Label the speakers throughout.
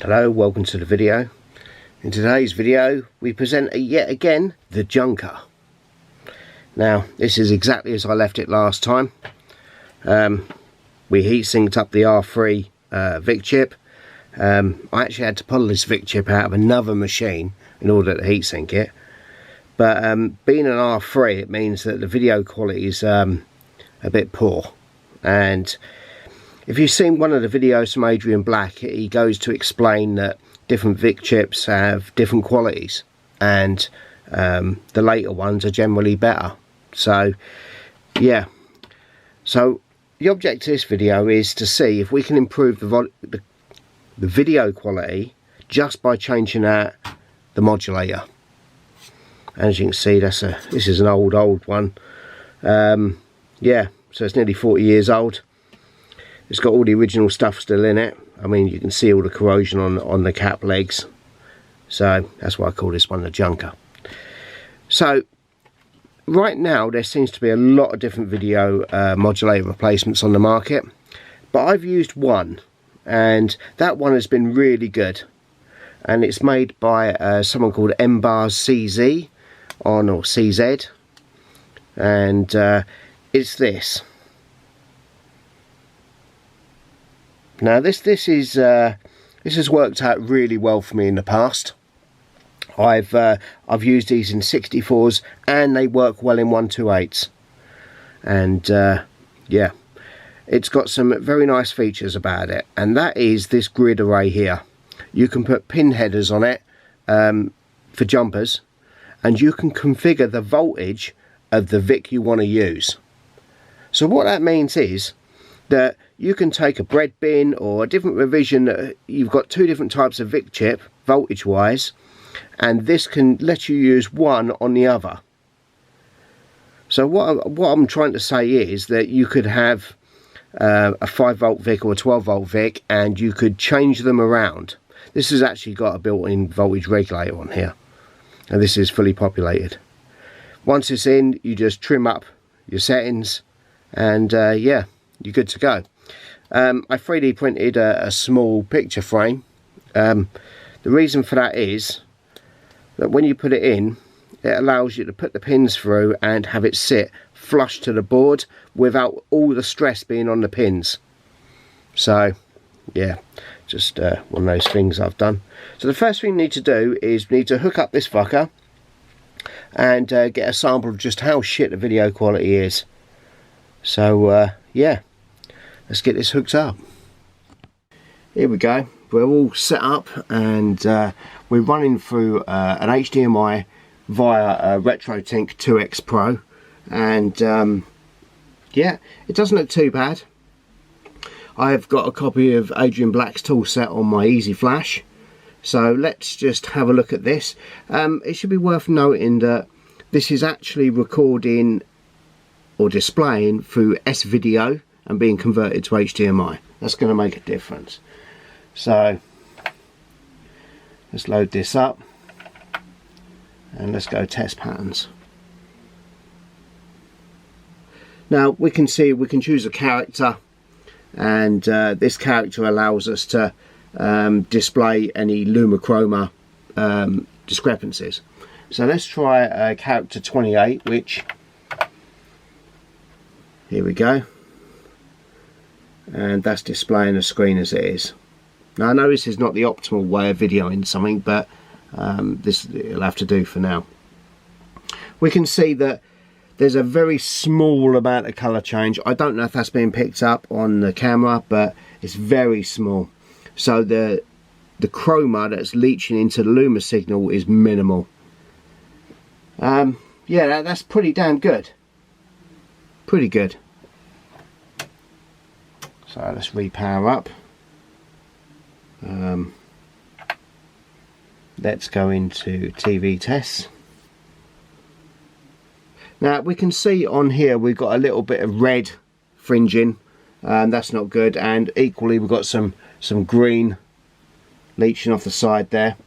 Speaker 1: Hello, welcome to the video. In today's video we present yet again the Junker. Now this is exactly as I left it last time. We heat sinked up the R3 VIC chip. I actually had to pull this VIC chip out of another machine in order to heat sink it. But being an R3, it means that the video quality is a bit poor. And if you've seen one of the videos from Adrian Black, he goes to explain that different VIC chips have different qualities, and the later ones are generally better. So yeah, so the object of this video is to see if we can improve the video quality just by changing out the modulator. As you can see, this is an old one. Yeah, so it's nearly 40 years old. It's got all the original stuff still in it. I mean, you can see all the corrosion on the cap legs. So that's why I call this one the Junker. So right now there seems to be a lot of different video modulator replacements on the market, but I've used one, and that one has been really good. And it's made by someone called CZ, or CZ, and it's this. Now this has worked out really well for me in the past. I've used these in 64s and they work well in 128s, and yeah, it's got some very nice features about it, and that is this grid array here. You can put pin headers on it for jumpers, and you can configure the voltage of the VIC you want to use. So what that means is that you can take a bread bin or a different revision. You've got two different types of VIC chip voltage wise, and this can let you use one on the other. So what I'm trying to say is that you could have a 5V VIC or a 12V VIC, and you could change them around. This has actually got a built-in voltage regulator on here, and this is fully populated. Once it's in, you just trim up your settings, and yeah, you're good to go. I 3D printed a small picture frame. The reason for that is that when you put it in, it allows you to put the pins through and have it sit flush to the board without all the stress being on the pins. So yeah, just one of those things I've done. So the first thing we need to do is we need to hook up this fucker and get a sample of just how shit the video quality is. So yeah, let's get this hooked up. Here we go, we're all set up, and we're running through an HDMI via a Retro 2X Pro, and yeah, it doesn't look too bad. I've got a copy of Adrian Black's tool set on my Easy Flash, so let's just have a look at this. It should be worth noting that this is actually recording or displaying through S-Video and being converted to HDMI. That's going to make a difference. So let's load this up and let's go test patterns. Now we can see we can choose a character, and this character allows us to display any luma chroma discrepancies. So let's try character 28, which, here we go, and that's displaying the screen as it is. Now I know this is not the optimal way of videoing something, but this will have to do for now. We can see that there's a very small amount of colour change. I don't know if that's being picked up on the camera, but it's very small. So the chroma that's leaching into the luma signal is minimal. Yeah, that's pretty damn good. Pretty good. So let's repower up. Let's go into TV tests. Now we can see on here we've got a little bit of red fringing, and that's not good, and equally we've got some green leaching off the side there.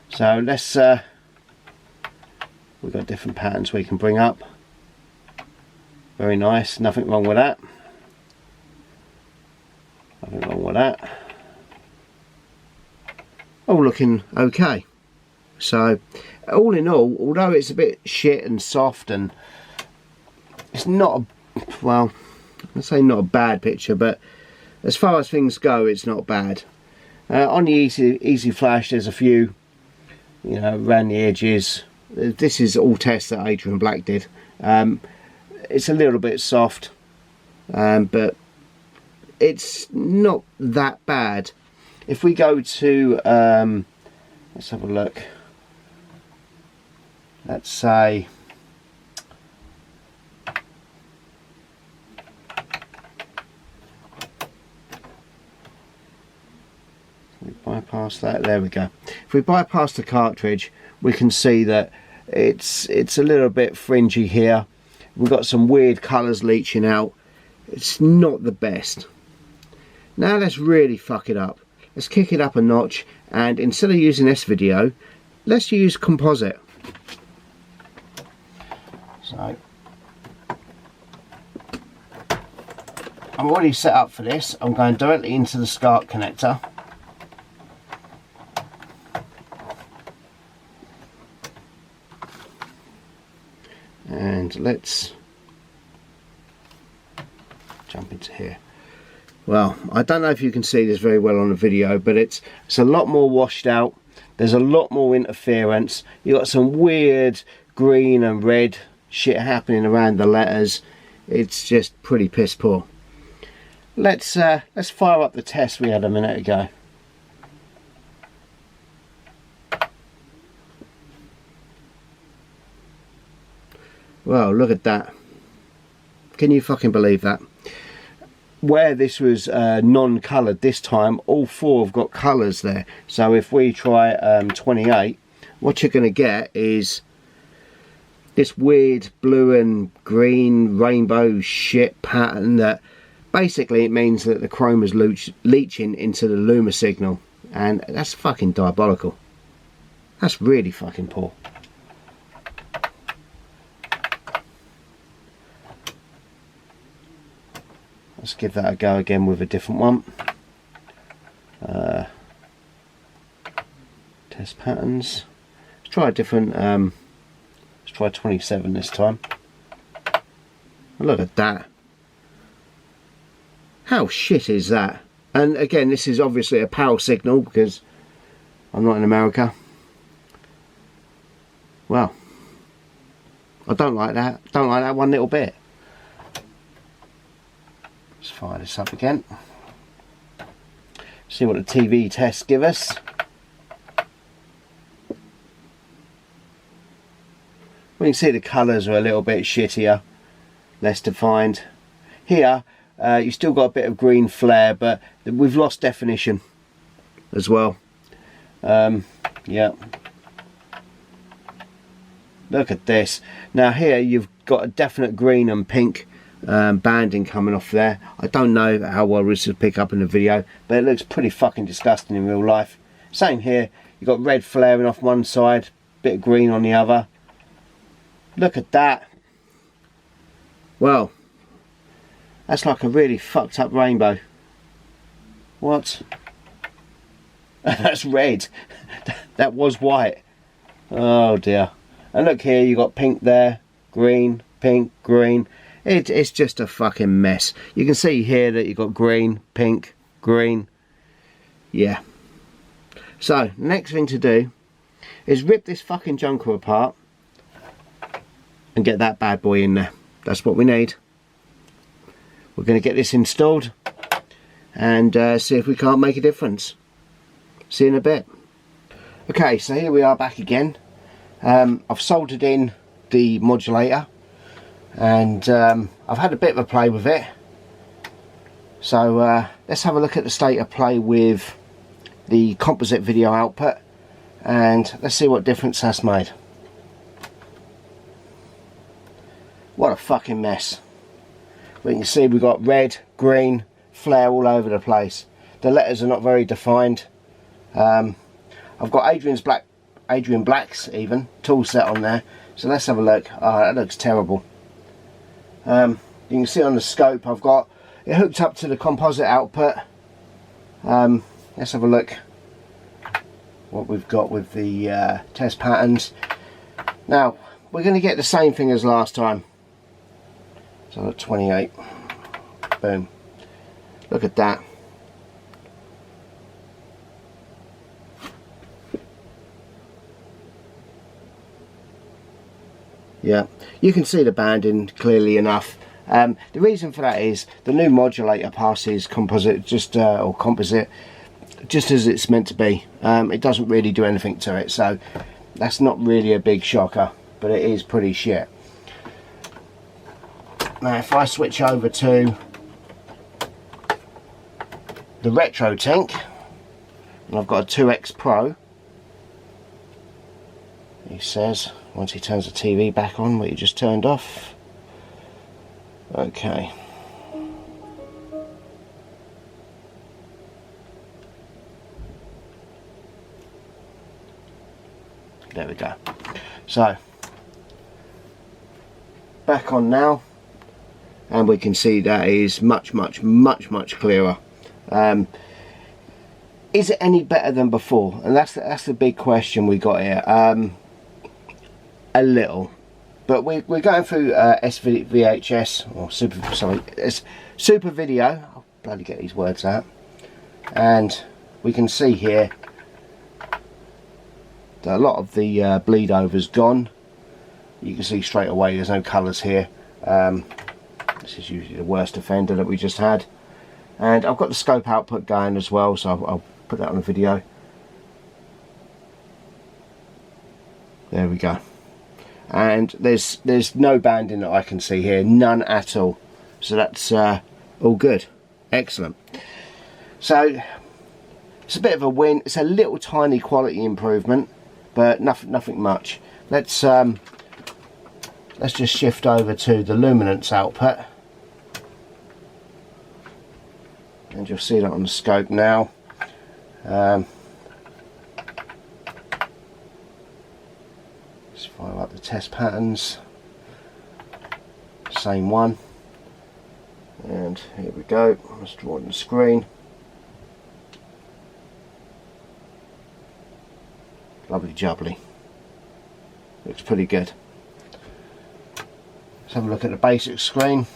Speaker 1: So let's we've got different patterns we can bring up. Very nice, nothing wrong with that. Nothing wrong with that. all looking okay. So all in all, although it's a bit shit and soft, and it's not a, well, I'd say not a bad picture, but as far as things go, it's not bad. On the easy flash, there's a few, you know, around the edges. This is all tests that Adrian Black did. It's a little bit soft, but it's not that bad. If we go to, let's have a look. Let's say, we bypass that. There we go. If we bypass the cartridge, we can see that it's a little bit fringy here. We've got some weird colours leaching out. It's not the best. Now let's really fuck it up. Let's kick it up a notch, and instead of using S-Video, let's use Composite. So I'm already set up for this. I'm going directly into the SCART connector. And let's jump into here. Well, I don't know if you can see this very well on the video, but it's a lot more washed out. There's a lot more interference. You've got some weird green and red shit happening around the letters. It's just pretty piss poor. Let's fire up the test we had a minute ago. Well, look at that. Can you fucking believe that? Where this was non-coloured this time, all four have got colours there. So if we try 28, what you're going to get is this weird blue and green rainbow shit pattern that basically it means that the chrome is leaching into the luma signal, and that's fucking diabolical. That's really fucking poor. Let's give that a go again with a different one. Test patterns. Let's try a different. Let's try 27 this time. Look at that. How shit is that? And again, this is obviously a PAL signal because I'm not in America. Well, I don't like that. Don't like that one little bit. Let's fire this up again. See what the TV tests give us. We can see the colours are a little bit shittier, less defined. Here, you still got a bit of green flare, but we've lost definition as well. Yeah. Look at this. Now here you've got a definite green and pink banding coming off there. I don't know how well this will pick up in the video, but it looks pretty fucking disgusting in real life. Same here. You've got red flaring off one side, bit of green on the other. Look at that. Well, that's like a really fucked up rainbow. What? That's red. That was white. Oh dear. And look here, you got pink there, green, pink, green. It's just a fucking mess. You can see here that you've got green, pink, green. Yeah. So, next thing to do is rip this fucking junker apart and get that bad boy in there. That's what we need. We're going to get this installed and see if we can't make a difference. See you in a bit. Okay, so here we are back again. I've soldered in the modulator and I've had a bit of a play with it. So let's have a look at the state of play with the composite video output and let's see what difference that's made. What a fucking mess. We can see we've got red, green, flare all over the place. The letters are not very defined. I've got Adrian Black's even tool set on there. So let's have a look. Oh, that looks terrible. You can see on the scope I've got it hooked up to the composite output. Let's have a look. what we've got with the test patterns. Now we're going to get the same thing as last time. So at 28, boom, look at that. Yeah, you can see the banding clearly enough. The reason for that is the new modulator passes composite or composite just as it's meant to be. It doesn't really do anything to it, so that's not really a big shocker, but it is pretty shit. Now if I switch over to the Retro tank, and I've got a 2X Pro, he says once he turns the TV back on, what you just turned off. Okay. There we go. So back on now, and we can see that is much clearer. Is it any better than before? And that's the big question we got here. A little, but we're going through SVHS or Super Video. I'll bloody get these words out, and we can see here that a lot of the bleed over's gone. You can see straight away there's no colours here. This is usually the worst offender that we just had, and I've got the scope output going as well, so I'll put that on the video. There we go. And there's no banding that I can see here, none at all, so that's all good, excellent. So it's a bit of a win. It's a little tiny quality improvement, but nothing much. Let's just shift over to the luminance output, and you'll see that on the scope now. Fire up the test patterns, same one, and here we go. Let's draw it on the screen. Lovely jubbly, looks pretty good. Let's have a look at the basic screen.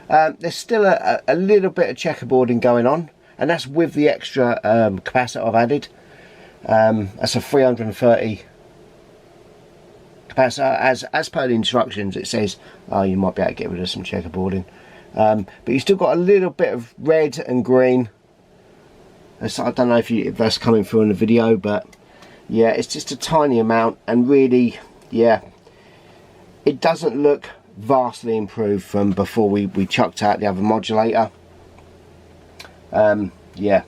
Speaker 1: There's still a little bit of checkerboarding going on, and that's with the extra capacitor I've added. That's a 330 capacitor. As per the instructions, it says you might be able to get rid of some checkerboarding, but you still got a little bit of red and green. I don't know if that's coming through in the video, but yeah, it's just a tiny amount, and really, yeah, it doesn't look vastly improved from before we chucked out the other modulator. Yeah,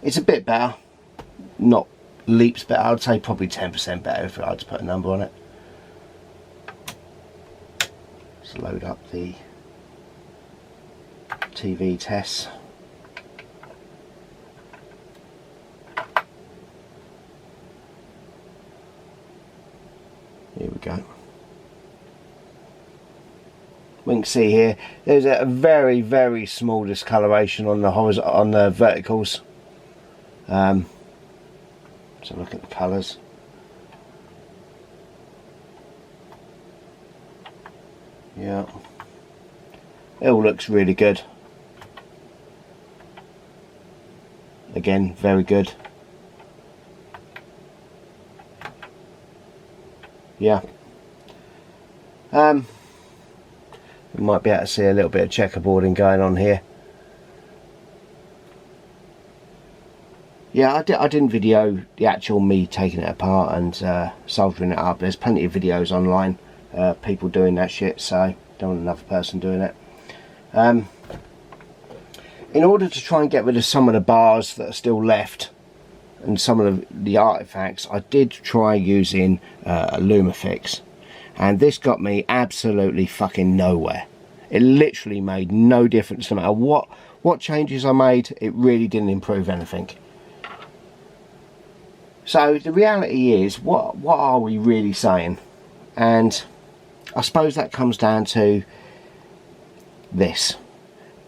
Speaker 1: it's a bit better, not leaps better. I'd say probably 10% better if I had to put a number on it. Let's load up the TV tests. Here we go. We can see here there's a very small discoloration on the verticals. So look at the colours. Yeah, it all looks really good. Again, very good. Yeah. We might be able to see a little bit of checkerboarding going on here. Yeah, I didn't video the actual me taking it apart and soldering it up. There's plenty of videos online, people doing that shit, so don't want another person doing it. In order to try and get rid of some of the bars that are still left and some of the artifacts, I did try using a Lumafix, and this got me absolutely fucking nowhere. It literally made no difference no matter what changes I made. It really didn't improve anything. So the reality is, what are we really saying? And I suppose that comes down to this.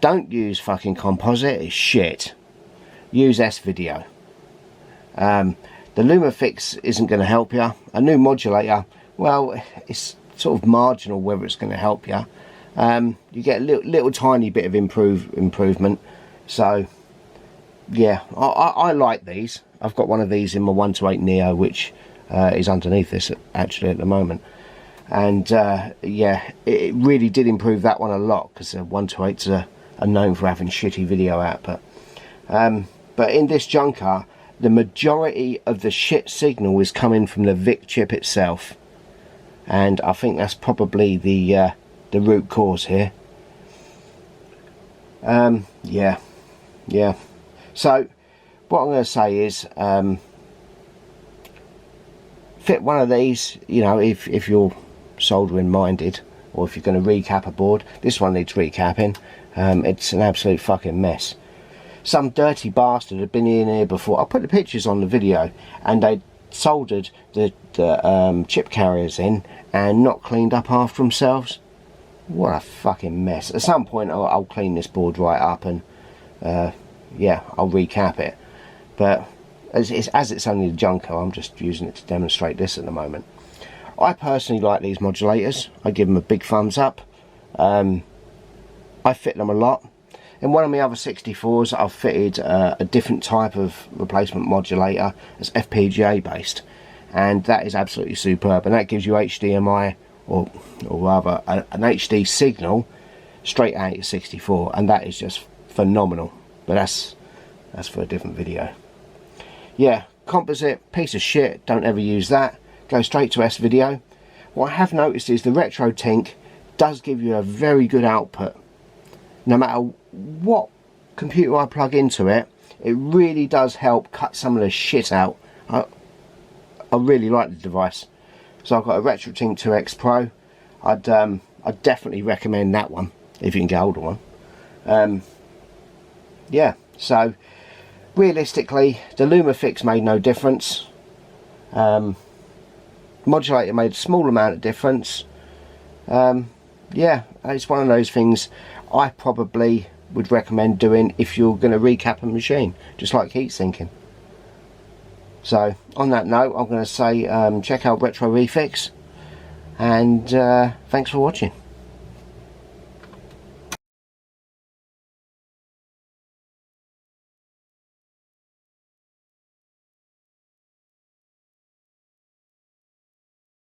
Speaker 1: Don't use fucking Composite, it's shit. Use S-Video. The LumaFix isn't going to help you. A new modulator, well, it's sort of marginal whether it's going to help you. You get a little tiny bit of improvement. So yeah, I like these. I've got one of these in my 128 Neo, which is underneath this actually at the moment. And yeah, it really did improve that one a lot, because 128s are known for having shitty video output. But in this junker, the majority of the shit signal is coming from the VIC chip itself, and I think that's probably the root cause here. Yeah. So what I'm going to say is, fit one of these, you know, if you're soldering minded, or if you're going to recap a board. This one needs recapping. It's an absolute fucking mess. Some dirty bastard had been in here before. I put the pictures on the video, and they soldered the chip carriers in and not cleaned up after themselves. What a fucking mess. At some point I'll clean this board right up, and yeah, I'll recap it. But as it's only the junker, I'm just using it to demonstrate this at the moment. I personally like these modulators. I give them a big thumbs up. I fit them a lot. In one of my other 64s, I've fitted a different type of replacement modulator that's FPGA based, and that is absolutely superb, and that gives you HDMI, or rather an HD signal straight out your 64, and that is just phenomenal. But that's for a different video. Yeah, Composite, piece of shit, don't ever use that. Go straight to S-Video. What I have noticed is the Retro Tink does give you a very good output. No matter what computer I plug into it, it really does help cut some of the shit out. I really like the device. So I've got a Retro Tink 2X Pro. I'd definitely recommend that one if you can get hold of one. Yeah, so realistically, the LumaFix made no difference. Modulator made a small amount of difference. Yeah, it's one of those things I probably would recommend doing if you're going to recap a machine, just like heat sinking. So on that note, I'm going to say check out Retro ReFix, and thanks for watching.